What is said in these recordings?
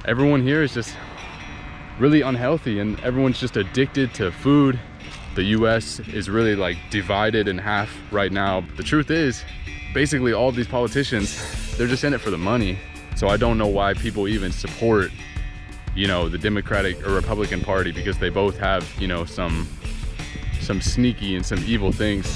everyone here is just really unhealthy and everyone's just addicted to food. The US is really like divided in half right now. The truth is, basically all of these politicians, they're just in it for the money. So I don't know why people even support, you know, the Democratic or Republican Party, because they both have, you know, some sneaky and some evil things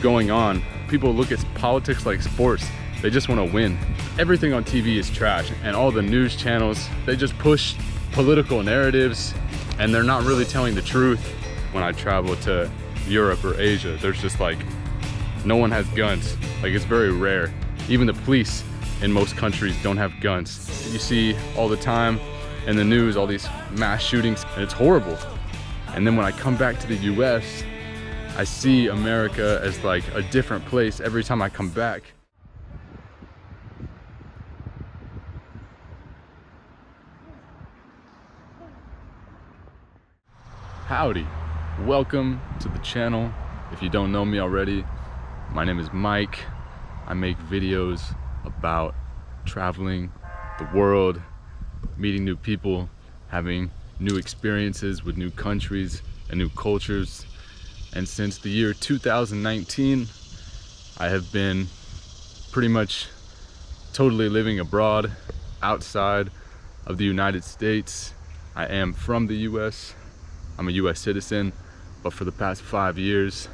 going on. People look at politics like sports. They just want to win. Everything on TV is trash, and all the news channels, they just push political narratives and they're not really telling the truth. When I travel to Europe or Asia, there's just like, no one has guns. Like, it's very rare. Even the police in most countries don't have guns. You see all the time in the news, all these mass shootings, and it's horrible. And then when I come back to the US, I see America as like a different place every time I come back. Howdy, welcome to the channel. If you don't know me already, my name is Mike. I make videos about traveling the world, meeting new people, having new experiences with new countries and new cultures. And since the year 2019, I have been pretty much totally living abroad, outside of the United States. I am from the US. I'm a US citizen, but for the past 5 years,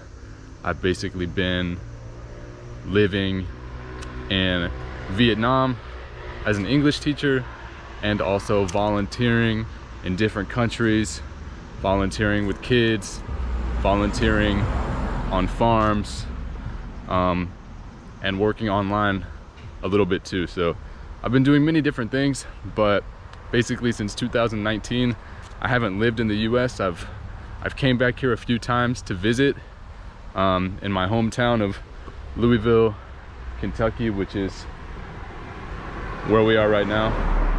I've basically been living in Vietnam as an English teacher and also volunteering in different countries, volunteering with kids, volunteering on farms, and working online a little bit too. So I've been doing many different things, but basically since 2019, I haven't lived in the US. I've came back here a few times to visit in my hometown of Louisville, Kentucky, which is where we are right now.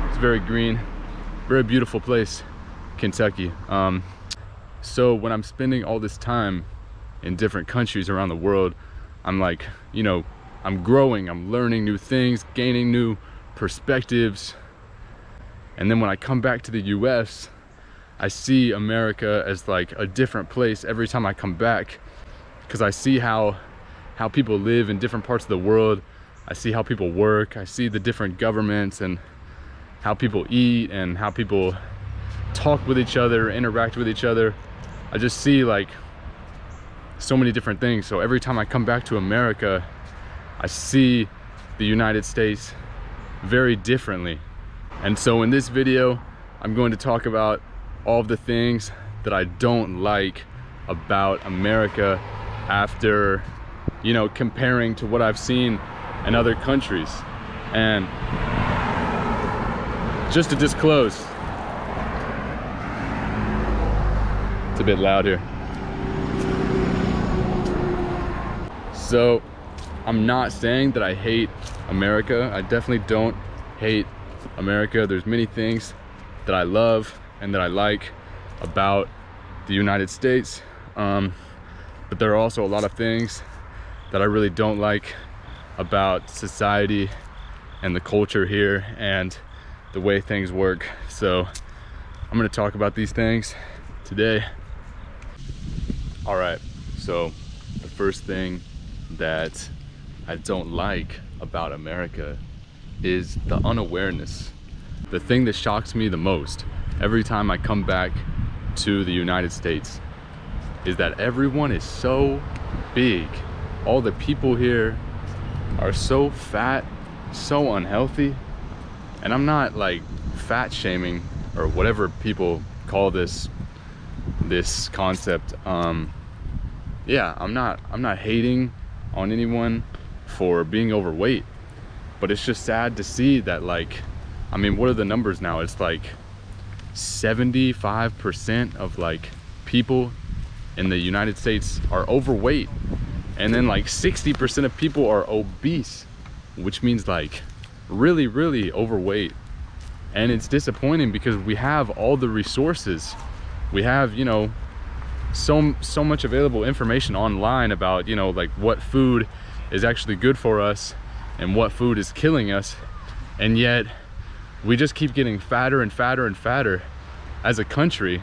It's very green, very beautiful place, Kentucky. So when I'm spending all this time in different countries around the world, I'm like, you know, I'm growing, I'm learning new things, gaining new perspectives. And then when I come back to the US, I see America as like a different place every time I come back, because I see how people live in different parts of the world. I see how people work. I see the different governments and how people eat and how people talk with each other, interact with each other. I just see like so many different things. So every time I come back to America, I see the United States very differently. And so in this video, I'm going to talk about all of the things that I don't like about America after, you know, comparing to what I've seen in other countries. And just to disclose, it's a bit loud here. So I'm not saying that I hate America. I definitely don't hate America. There's many things that I love and that I like about the United States, but there are also a lot of things that I really don't like about society and the culture here and the way things work. So I'm going to talk about these things today. All right, so the first thing that I don't like about America is the unawareness. The thing that shocks me the most every time I come back to the United States is that everyone is so big. All the people here are so fat, so unhealthy. And I'm not like fat shaming or whatever people call this concept. Yeah, I'm not hating on anyone for being overweight, but it's just sad to see that, like, I mean, what are the numbers now? It's like 75% of like people in the United States are overweight, and then like 60% of people are obese, which means like really overweight. And it's disappointing because we have all the resources. We have, you know, so much available information online about, you know, like what food is actually good for us and what food is killing us, and yet we just keep getting fatter and fatter and fatter as a country.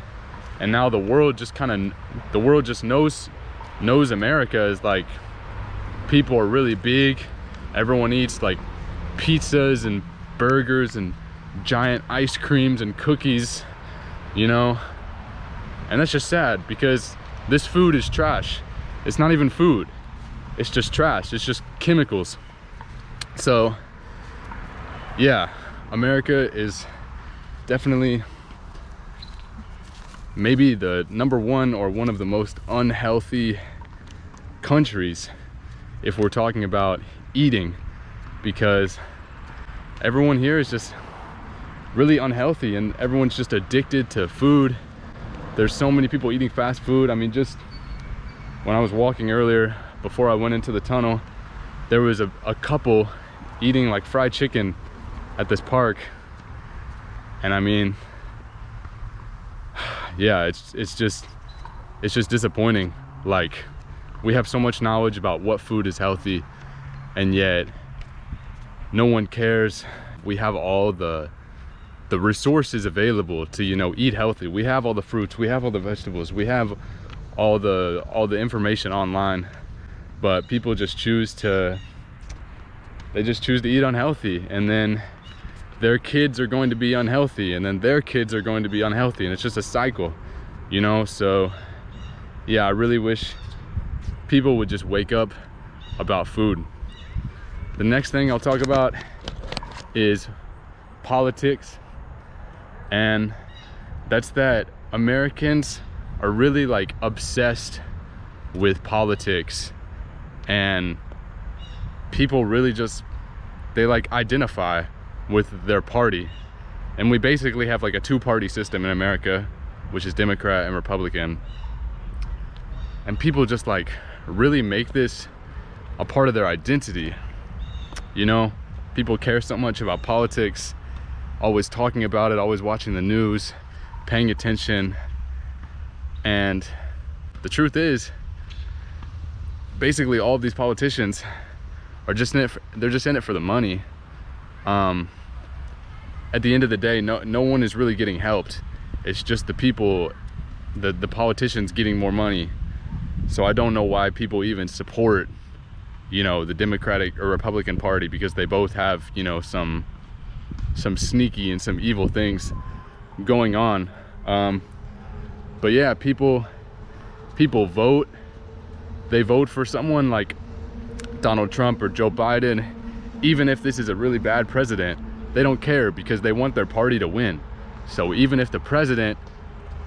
And now the world just knows America is like, people are really big. Everyone eats like pizzas and burgers and giant ice creams and cookies, you know. And that's just sad, because this food is trash. It's not even food, it's just trash. It's just chemicals. So yeah, America is definitely maybe the #1 or one of the most unhealthy countries if we're talking about eating, because everyone here is just really unhealthy and everyone's just addicted to food. There's so many people eating fast food. I mean, just when I was walking earlier before I went into the tunnel, there was a couple eating like fried chicken at this park. And I mean, yeah, it's just disappointing. Like, we have so much knowledge about what food is healthy, and yet no one cares. We have all the resources available to, you know, eat healthy. We have all the fruits, we have all the vegetables, we have all the information online, but people just choose to eat unhealthy, and then their kids are going to be unhealthy, and then their kids are going to be unhealthy, and it's just a cycle, you know. So yeah, I really wish people would just wake up about food. The next thing I'll talk about is politics, and that's that Americans are really like obsessed with politics, and people really just, they like identify with their party. And we basically have like a two-party system in America, which is Democrat and Republican, and people just like really make this a part of their identity, you know. People care so much about politics, always talking about it, always watching the news, paying attention. And the truth is, basically all of these politicians are just in it they're just in it for the money. At the end of the day, no one is really getting helped. It's just the people, the politicians getting more money. So I don't know why people even support, you know, the Democratic or Republican Party, because they both have, you know, some sneaky and some evil things going on. But yeah, people vote. They vote for someone like Donald Trump or Joe Biden. Even if this is a really bad president, they don't care, because they want their party to win. So even if the president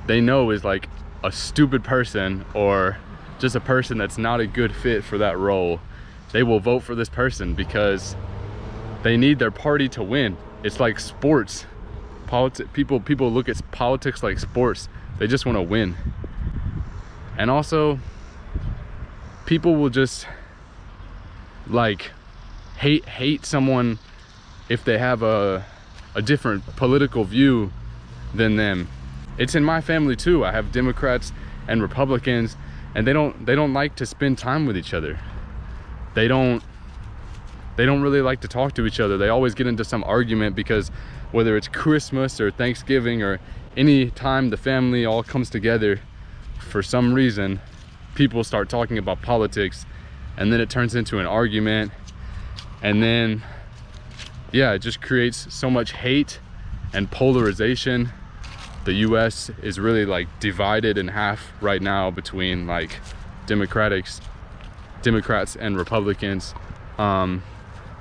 they know is like a stupid person, or just a person that's not a good fit for that role, they will vote for this person because they need their party to win. It's like sports. People look at politics like sports. They just want to win. And also, people will just like hate someone if they have a different political view than them. It's in my family too. I have Democrats and Republicans, and they don't like to spend time with each other. They don't really like to talk to each other. They always get into some argument, because whether it's Christmas or Thanksgiving or any time the family all comes together, for some reason people start talking about politics, and then it turns into an argument, and then yeah, it just creates so much hate and polarization. The US is really like divided in half right now between like Democrats and Republicans, and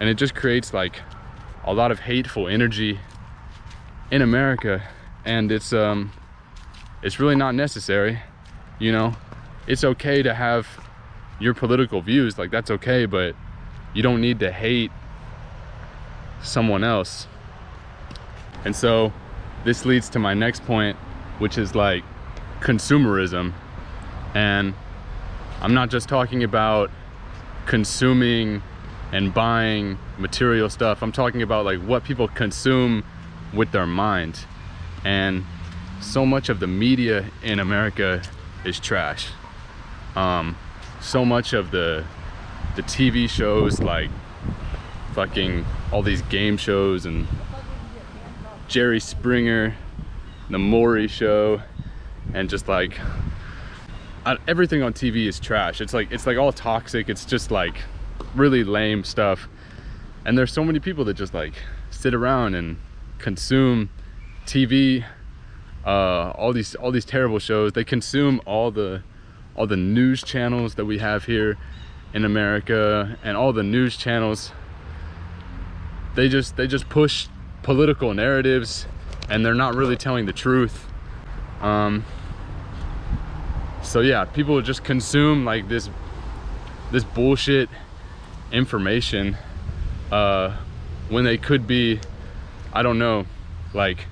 it just creates like a lot of hateful energy in America, and it's really not necessary, you know. It's okay to have your political views, like that's okay, but you don't need to hate someone else. And so this leads to my next point, which is like consumerism. And I'm not just talking about consuming and buying material stuff. I'm talking about like what people consume with their mind. And so much of the media in America is trash. So much of the TV shows, like fucking all these game shows and Jerry Springer, the Maury Show, and just like everything on TV is trash. It's like all toxic. It's just like really lame stuff. And there's so many people that just like sit around and consume TV, all these terrible shows. They consume all the news channels that we have here in America, and all the news channels, they just push political narratives, and they're not really telling the truth. So yeah, people just consume like this bullshit information when they could be, I don't know, like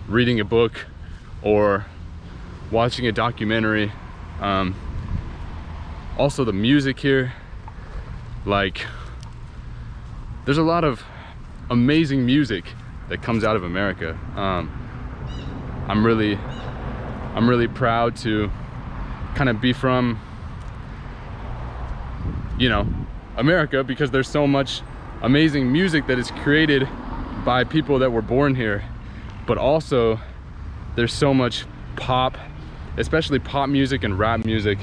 reading a book or watching a documentary. Also the music here, like there's a lot of amazing music that comes out of America. I'm really proud to kind of be from, you know, America, because there's so much amazing music that is created by people that were born here. But also there's so much pop, especially pop music and rap music,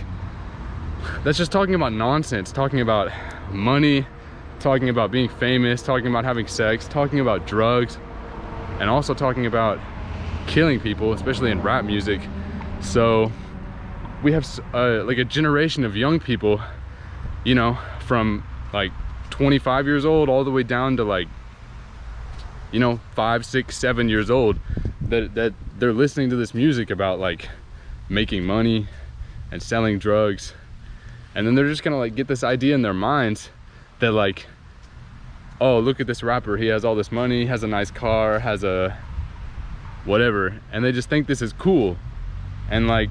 that's just talking about nonsense, talking about money, talking about being famous, talking about having sex, talking about drugs, and also talking about killing people, especially in rap music. So we have like a generation of young people, you know, from like 25 years old all the way down to like, you know, 5, 6, 7 years old, that they're listening to this music about like making money and selling drugs. And then they're just gonna like get this idea in their minds that like, oh, look at this rapper, he has all this money, has a nice car, has a whatever, and they just think this is cool. And like,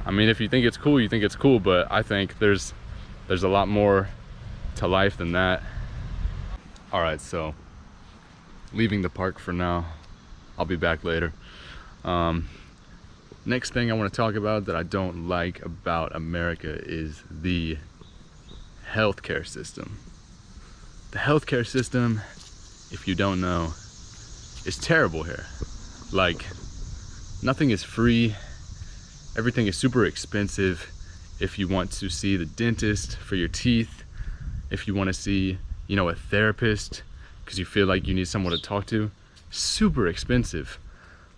I mean, if you think it's cool, you think it's cool, but I think there's a lot more to life than that. All right, so leaving the park for now. I'll be back later. Next thing I want to talk about that I don't like about America is the healthcare system. The healthcare system, if you don't know, is terrible here. Like, nothing is free. Everything is super expensive. If you want to see the dentist for your teeth, if you want to see, you know, a therapist because you feel like you need someone to talk to, super expensive.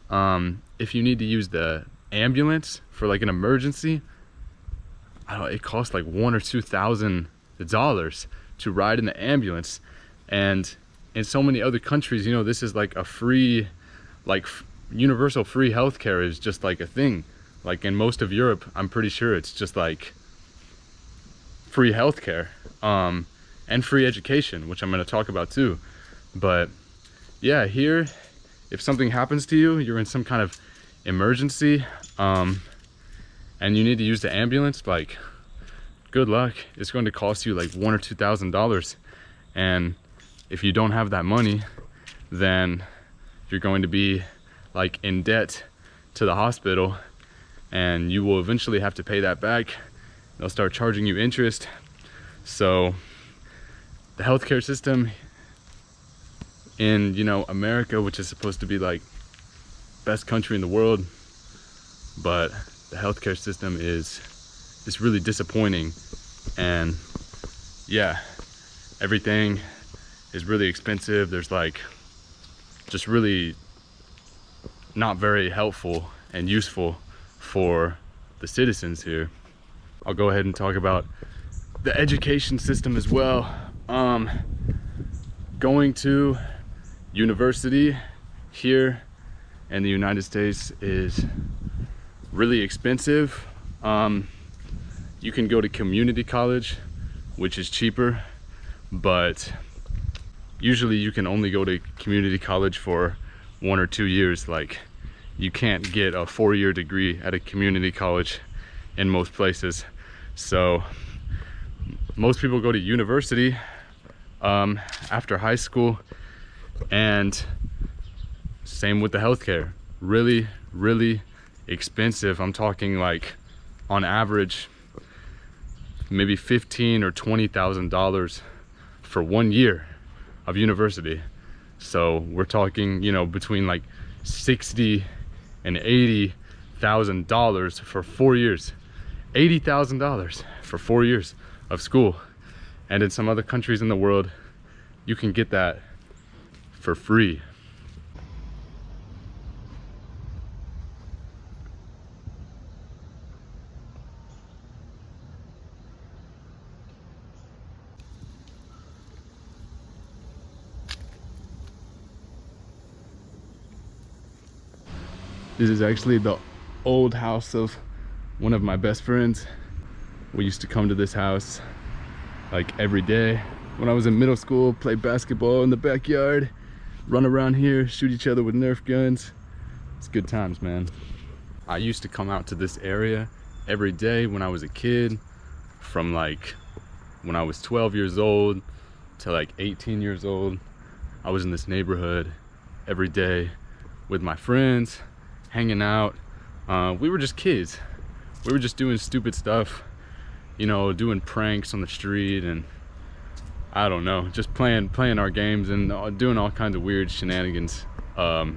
If you need to use the ambulance for like an emergency, I don't know, it costs like $1,000 or $2,000 to ride in the ambulance. And in so many other countries, you know, this is like a free, like universal free healthcare is just like a thing. Like in most of Europe, I'm pretty sure it's just like free healthcare, and free education, which I'm going to talk about too. But yeah, here, if something happens to you, you're in some kind of emergency, and you need to use the ambulance, like, good luck. It's going to cost you like $1,000 or $2,000. And if you don't have that money, then you're going to be like in debt to the hospital, and you will eventually have to pay that back. They'll start charging you interest. So the healthcare system in, you know, America, which is supposed to be like best country in the world, but the healthcare system is really disappointing. And yeah, everything is really expensive. There's like just really not very helpful and useful for the citizens here. I'll go ahead and talk about the education system as well. Going to university here in the United States is really expensive. You can go to community college, which is cheaper, but usually you can only go to community college for 1 or 2 years. Like, you can't get a 4-year degree at a community college in most places. So most people go to university after high school, and same with the healthcare. Really, really expensive. I'm talking like on average maybe $15,000 or $20,000 for 1 year of university. So we're talking, you know, between like $60,000 and $80,000 for 4 years. $80,000 for 4 years of school. And in some other countries in the world, you can get that for free. This is actually the old house of one of my best friends. We used to come to this house like every day when I was in middle school, play basketball in the backyard, run around here, shoot each other with Nerf guns. It's good times, man. I used to come out to this area every day when I was a kid, from like when I was 12 years old to like 18 years old. I was in this neighborhood every day with my friends, hanging out. We were just kids. We were just doing stupid stuff, you know, doing pranks on the street, and I don't know, just playing our games and doing all kinds of weird shenanigans. But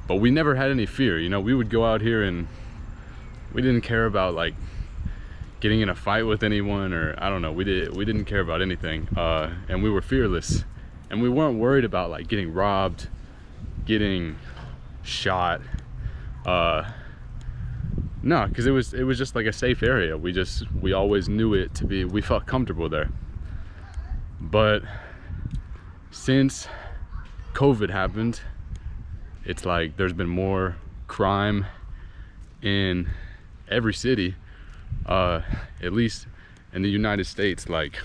we never had any fear, you know. We would go out here and we didn't care about like getting in a fight with anyone, or I don't know, we didn't care about anything. And we were fearless, and we weren't worried about like getting robbed, getting shot. No, because it was just like a safe area. We always knew it to be, we felt comfortable there. But since COVID happened, it's like there's been more crime in every city, at least in the United States. Like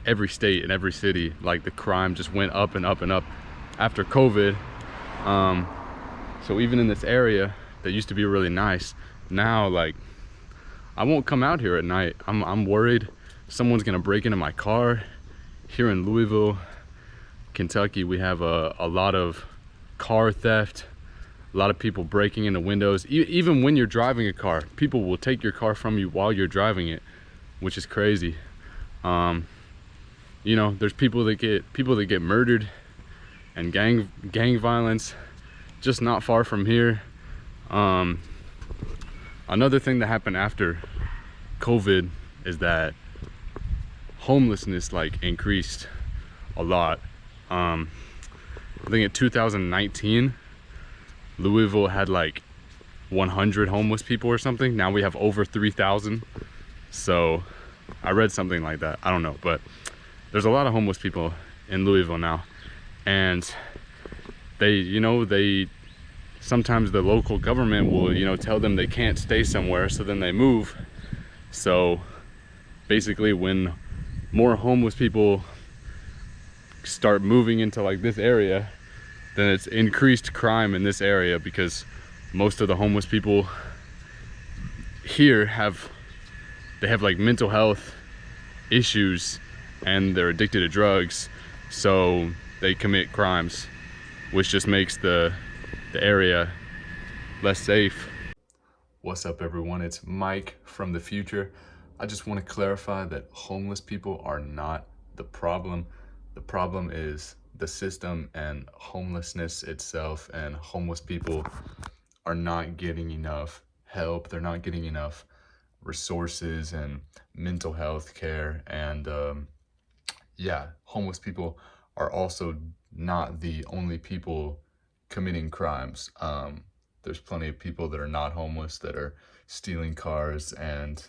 every state and every city, like the crime just went up and up and up after COVID. So even in this area that used to be really nice, now like I won't come out here at night. I'm worried someone's gonna break into my car. Here in Louisville, Kentucky, we have a lot of car theft, a lot of people breaking into windows. Even when you're driving a car, people will take your car from you while you're driving it, which is crazy. You know, there's people that get murdered, and gang violence just not far from here. Another thing that happened after COVID is that homelessness like increased a lot. I think in 2019, Louisville had like 100 homeless people or something. Now we have over 3,000. So I read something like that. I don't know, but there's a lot of homeless people in Louisville now. And they sometimes the local government will, you know, tell them they can't stay somewhere, so then they move. So basically when more homeless people start moving into like this area, then it's increased crime in this area, because most of the homeless people here have like mental health issues, and they're addicted to drugs, so they commit crimes, which just makes the area less safe. What's up, everyone? It's Mike from the future. I just want to clarify that homeless people are not the problem. The problem is the system and homelessness itself, and homeless people are not getting enough help. They're not getting enough resources and mental health care. And yeah, homeless people are also not the only people committing crimes. There's plenty of people that are not homeless that are stealing cars and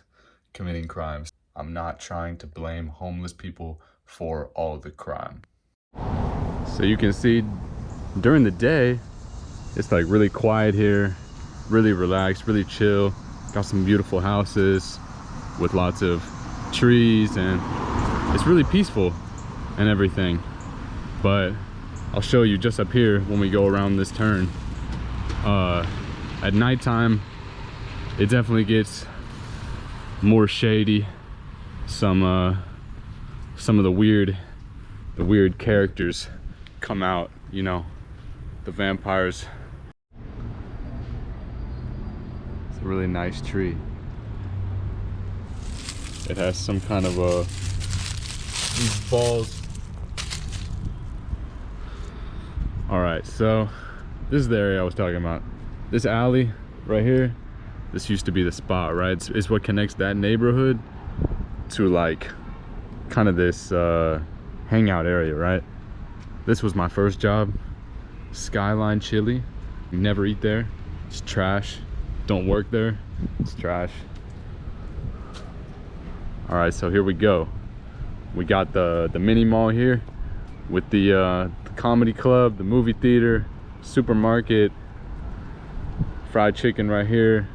committing crimes. I'm not trying to blame homeless people for all the crime. So you can see during the day, it's like really quiet here, really relaxed, really chill. Got some beautiful houses with lots of trees, and it's really peaceful and everything. But I'll show you just up here when we go around this turn. At nighttime, it definitely gets more shady. Some of the weird characters come out, you know, the vampires. It's a really nice tree. It has some kind of these balls All right, so this is the area I was talking about. This alley right here, this used to be the spot, right? It's what connects that neighborhood to like kind of this hangout area, right? This was my first job, Skyline Chili. You never eat there, it's trash. Don't work there, it's trash. All right, so here we go. We got the mini mall here with the comedy club, the movie theater, supermarket, fried chicken right here,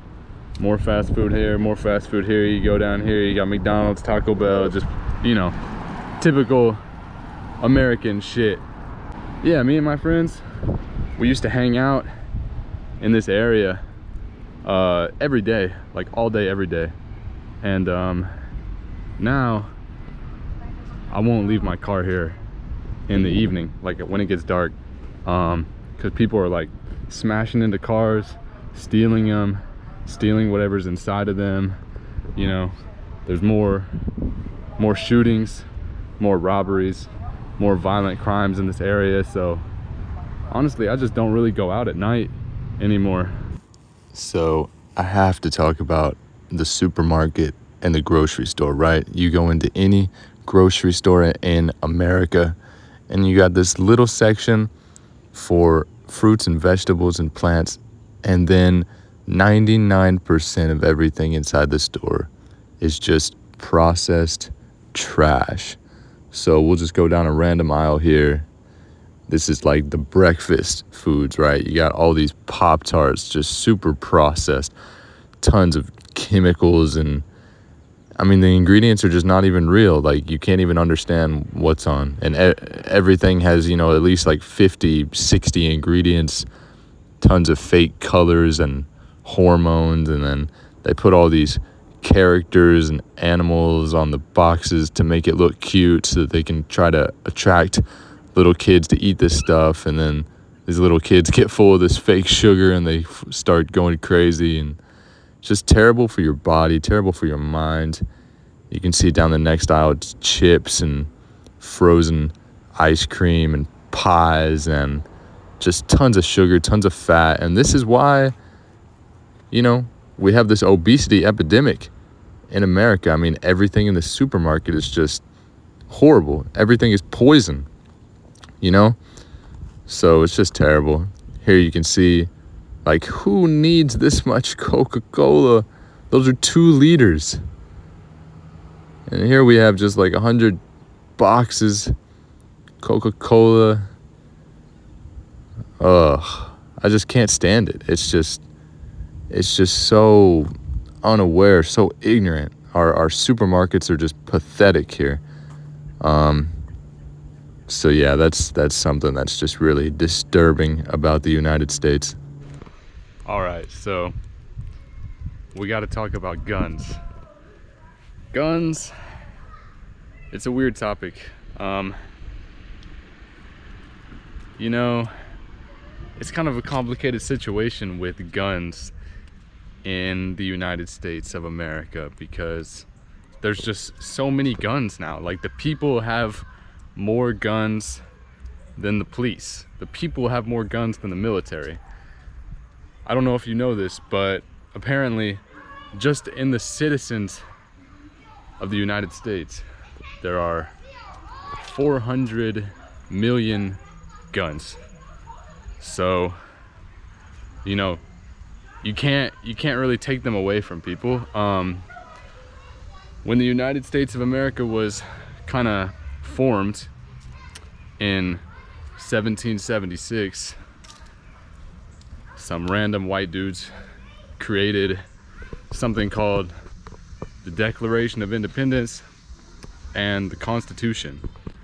more fast food here, more fast food here. You go down here, you got McDonald's, Taco Bell, just, you know, typical American shit. Yeah, me and my friends, we used to hang out in this area every day, like all day, every day. And now I won't leave my car here in the evening, like when it gets dark, because people are like smashing into cars, stealing them, stealing whatever's inside of them. You know, there's more shootings, more robberies, more violent crimes in this area. So honestly, I just don't really go out at night anymore. So I have to talk about the supermarket and the grocery store, right? You go into any grocery store in America and you got this little section for fruits and vegetables and plants, and then 99% of everything inside the store is just processed trash. So we'll just go down a random aisle here. This is like the breakfast foods, right? You got all these Pop-Tarts, just super processed, tons of chemicals, and I mean, the ingredients are just not even real. Like, you can't even understand what's on. And everything has, you know, at least like 50, 60 ingredients, tons of fake colors and hormones. And then they put all these characters and animals on the boxes to make it look cute so that they can try to attract little kids to eat this stuff. And then these little kids get full of this fake sugar and they start going crazy. And just terrible for your body, terrible for your mind. You can see down the next aisle, it's chips and frozen ice cream and pies and just tons of sugar, tons of fat. And this is why, you know, we have this obesity epidemic in America. I mean, everything in the supermarket is just horrible. Everything is poison, you know? So it's just terrible. Here you can see, like, who needs this much Coca-Cola? Those are 2 liters. And here we have just like 100 boxes Coca-Cola. Ugh, I just can't stand it. It's just so unaware, so ignorant. Our supermarkets are just pathetic here. So yeah, that's something that's just really disturbing about the United States. All right, so we got to talk about guns. Guns, it's a weird topic. You know, it's kind of a complicated situation with guns in the United States of America because there's just so many guns now. Like, the people have more guns than the police. The people have more guns than the military. I don't know if you know this, but apparently just in the citizens of the United States, there are 400 million guns. So, you know, you can't really take them away from people. When the United States of America was kind of formed in 1776, some random white dudes created something called the Declaration of Independence and the Constitution.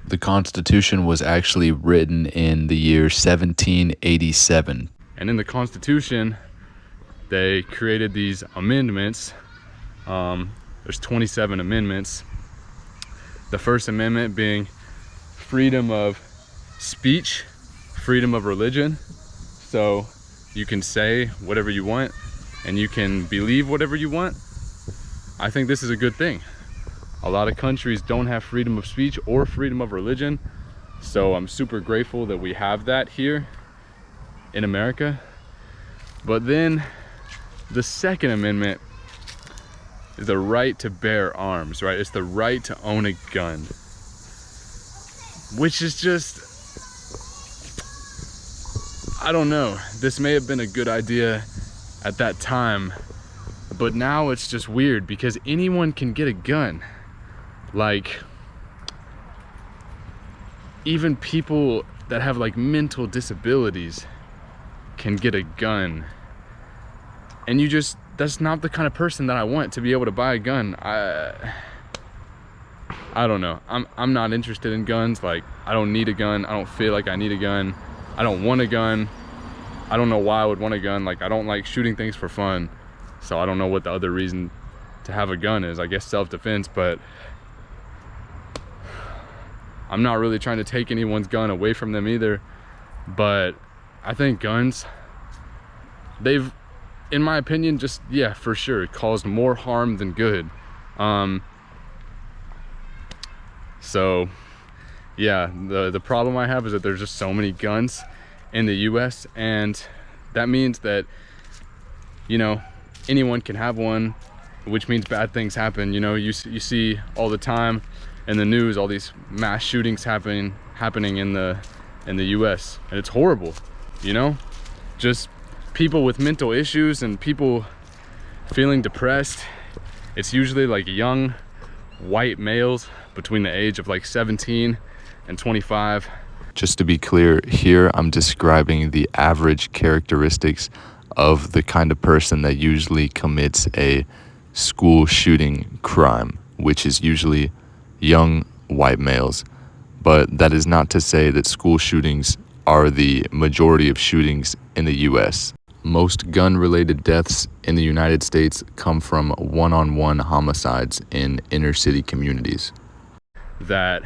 The Constitution was actually written in the year 1787. And in the Constitution, they created these amendments. There's 27 amendments. The First Amendment being freedom of speech, freedom of religion. So you can say whatever you want and you can believe whatever you want. I think this is a good thing. A lot of countries don't have freedom of speech or freedom of religion. So I'm super grateful that we have that here in America. But then the Second Amendment is the right to bear arms, right? It's the right to own a gun, which is just, I don't know. This may have been a good idea at that time, but now it's just weird because anyone can get a gun. Like, even people that have like mental disabilities can get a gun. And that's not the kind of person that I want to be able to buy a gun. I don't know. I'm not interested in guns. Like, I don't need a gun. I don't feel like I need a gun. I don't want a gun. I don't know why I would want a gun. Like, I don't like shooting things for fun. So I don't know what the other reason to have a gun is. I guess self-defense, but I'm not really trying to take anyone's gun away from them either. But I think guns, they've, in my opinion, just, yeah, for sure, caused more harm than good. So yeah, the problem I have is that there's just so many guns in the US, and that means that, you know, anyone can have one, which means bad things happen. You know, you see all the time in the news all these mass shootings happening in the US, and it's horrible. You know, just people with mental issues and people feeling depressed. It's usually like young white males between the age of like 17 and 25. Just to be clear, here I'm describing the average characteristics of the kind of person that usually commits a school shooting crime, which is usually young white males. But that is not to say that school shootings are the majority of shootings in the US. Most gun-related deaths in the United States come from one-on-one homicides in inner city communities. That,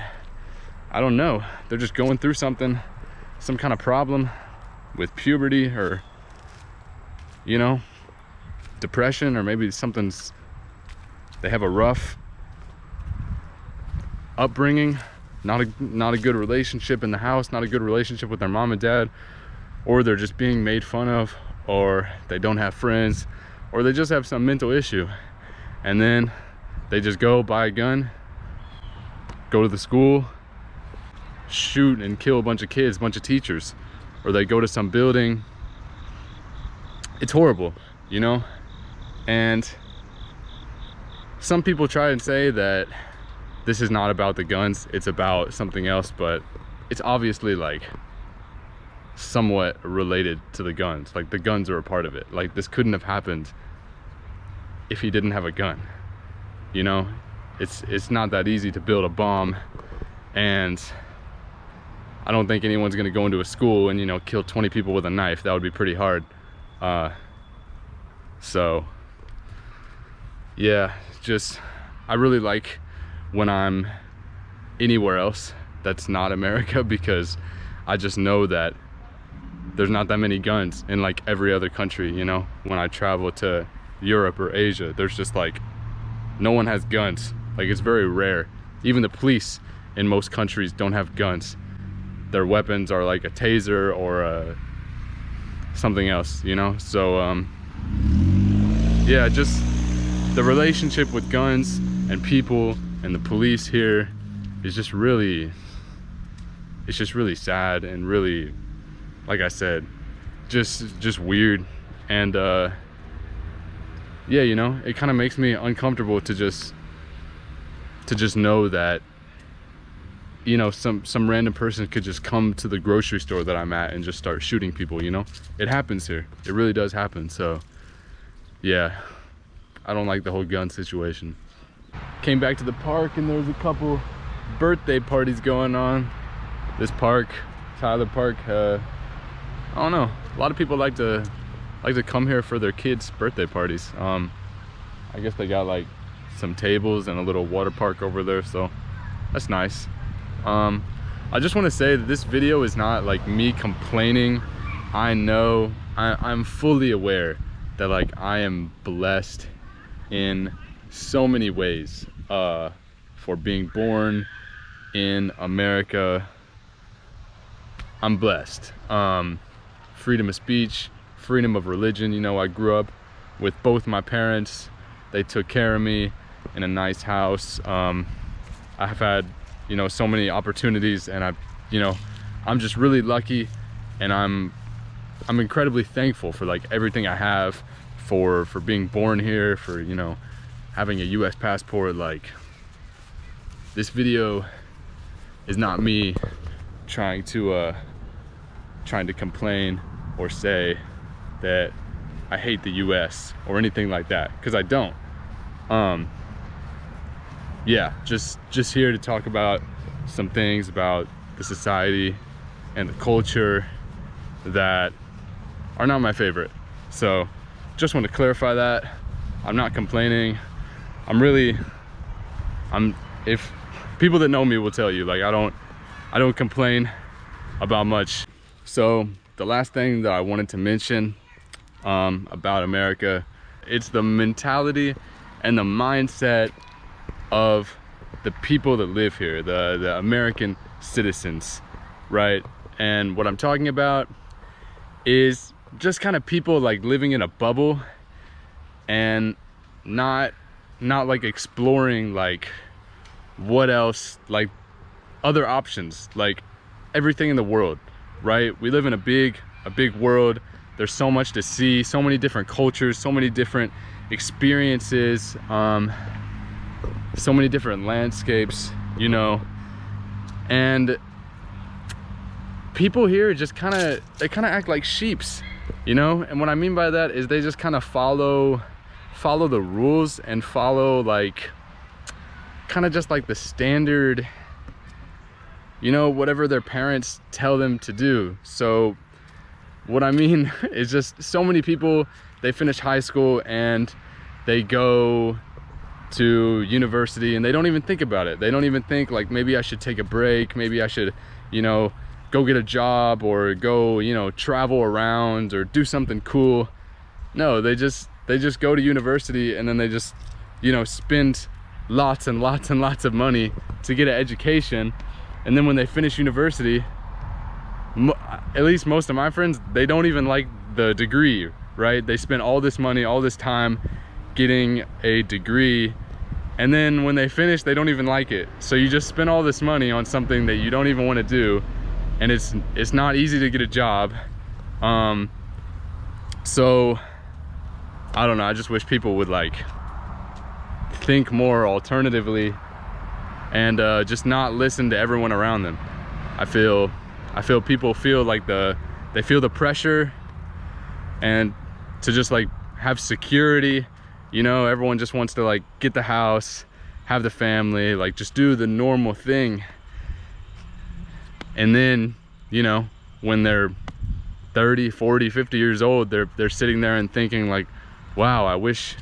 I don't know, they're just going through something, some kind of problem with puberty, or, you know, depression, or maybe they have a rough upbringing, not a good relationship in the house, not a good relationship with their mom and dad, or they're just being made fun of, or they don't have friends, or they just have some mental issue, and then they just go buy a gun, go to the school, shoot and kill a bunch of kids, a bunch of teachers, or they go to some building. It's horrible, you know? And some people try and say that this is not about the guns, it's about something else, but it's obviously like somewhat related to the guns. Like, the guns are a part of it. Like, this couldn't have happened if he didn't have a gun, you know? It's not that easy to build a bomb, and I don't think anyone's gonna go into a school and, you know, kill 20 people with a knife. That would be pretty hard. So yeah, just, I really like when I'm anywhere else that's not America, because I just know that there's not that many guns in like every other country, you know? When I travel to Europe or Asia, there's just like, no one has guns. Like, it's very rare. Even the police in most countries don't have guns. Their weapons are like a taser or something else, you know? So yeah, just the relationship with guns and people and the police here is just really, it's just really sad, and really, like I said, just weird. And yeah, you know, it kind of makes me uncomfortable to just know that, you know, some random person could just come to the grocery store that I'm at and just start shooting people, you know? It happens here. It really does happen. So yeah, I don't like the whole gun situation. Came back to the park, and there was a couple birthday parties going on. This park, Tyler Park, I don't know, a lot of people like to come here for their kids' birthday parties. I guess they got like some tables and a little water park over there, so that's nice. I just want to say that this video is not like me complaining. I know, I'm fully aware that like I am blessed in so many ways for being born in America. I'm blessed. freedom of speech, freedom of religion. You know, I grew up with both my parents. They took care of me in a nice house. I've had, you know, so many opportunities, and I'm just really lucky, and I'm incredibly thankful for like everything I have, for being born here, for, you know, having a US passport. Like, this video is not me trying to complain or say that I hate the US or anything like that, because I don't. Yeah, just here to talk about some things about the society and the culture that are not my favorite. So just want to clarify that. I'm not complaining. If people that know me will tell you, like, I don't complain about much. So the last thing that I wanted to mention about America, it's the mentality and the mindset of the people that live here, the American citizens, right? And what I'm talking about is just kind of people like living in a bubble and not like exploring like what else, like other options, like everything in the world, right? We live in a big world. There's so much to see, so many different cultures, so many different experiences, so many different landscapes, you know. And people here just they kind of act like sheeps, you know. And what I mean by that is they just kind of follow the rules and follow like kind of just like the standard, you know, whatever their parents tell them to do. So what I mean is just so many people, they finish high school and they go to university and they don't even think about it. They don't even think like, maybe I should take a break, maybe I should, you know, go get a job or go, you know, travel around or do something cool. No, they just go to university, and then they just, you know, spend lots and lots and lots of money to get an education. And then when they finish university, at least most of my friends, they don't even like the degree, right? They spend all this money, all this time getting a degree, and then when they finish, they don't even like it. So you just spend all this money on something that you don't even want to do, and it's not easy to get a job. So I don't know, I just wish people would like think more alternatively and just not listen to everyone around them. I feel people feel like they feel the pressure and to just like have security, you know. Everyone just wants to like get the house, have the family, like just do the normal thing. And then, you know, when they're 30, 40, 50 years old, they're sitting there and thinking like, wow, I wish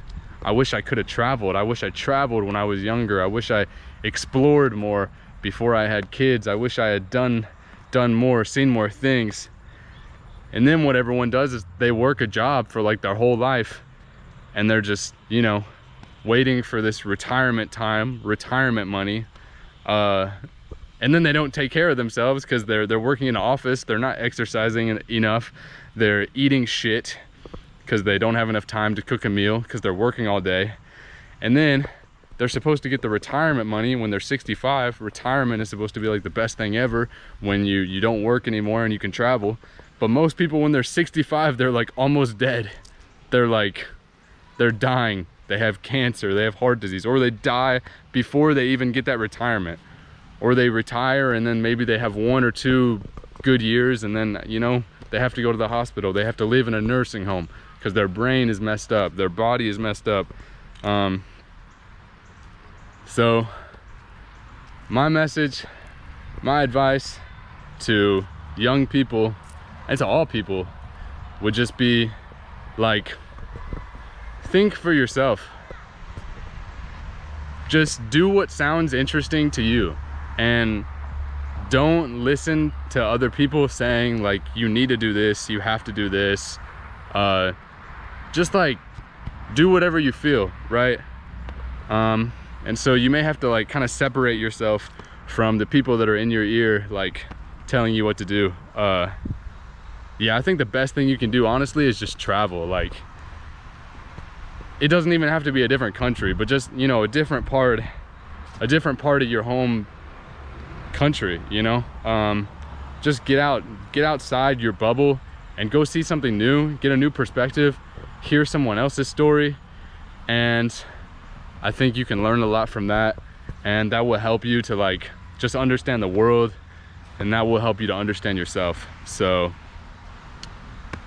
I could have traveled. I wish I traveled when I was younger. I wish I explored more before I had kids. I wish I had done more, seen more things. And then what everyone does is they work a job for like their whole life, and they're just, you know, waiting for this retirement money, and then they don't take care of themselves because they're working in an office. They're not exercising enough. They're eating shit because they don't have enough time to cook a meal because they're working all day. And then they're supposed to get the retirement money when they're 65. Retirement is supposed to be like the best thing ever, when you don't work anymore and you can travel. But most people, when they're 65, they're like almost dead. They're dying. They have cancer, they have heart disease, or they die before they even get that retirement. Or they retire and then maybe they have 1 or 2 good years, and then, you know, they have to go to the hospital. They have to live in a nursing home because their brain is messed up, their body is messed up. So my message, my advice to young people and to all people would just be like, think for yourself. Just do what sounds interesting to you, and don't listen to other people saying like, you need to do this, you have to do this. Just like do whatever you feel, right? And so you may have to like kind of separate yourself from the people that are in your ear like telling you what to do. yeah, I think the best thing you can do, honestly, is just travel. Like, it doesn't even have to be a different country, but just, you know, a different part of your home country, you know. Just get outside your bubble and go see something new, get a new perspective, hear someone else's story, and I think you can learn a lot from that, and that will help you to like just understand the world, and that will help you to understand yourself. So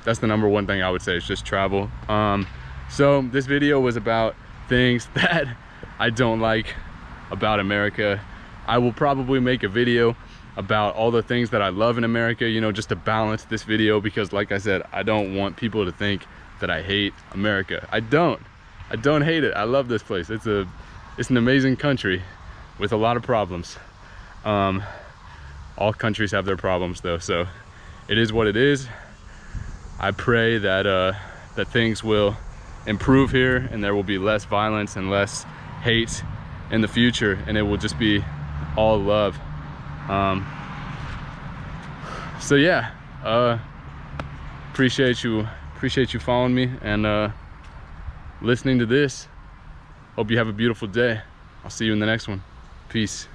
that's the number one thing I would say, is just travel. So this video was about things that I don't like about America. I will probably make a video about all the things that I love in America, you know, just to balance this video, because like I said, I don't want people to think that I hate America. I don't hate it. I love this place. It's an amazing country with a lot of problems. All countries have their problems though, so it is what it is. I pray that that things will improve here, and there will be less violence and less hate in the future, and it will just be all love. So yeah, appreciate you following me and listening to this. Hope you have a beautiful day. I'll see you in the next one. Peace.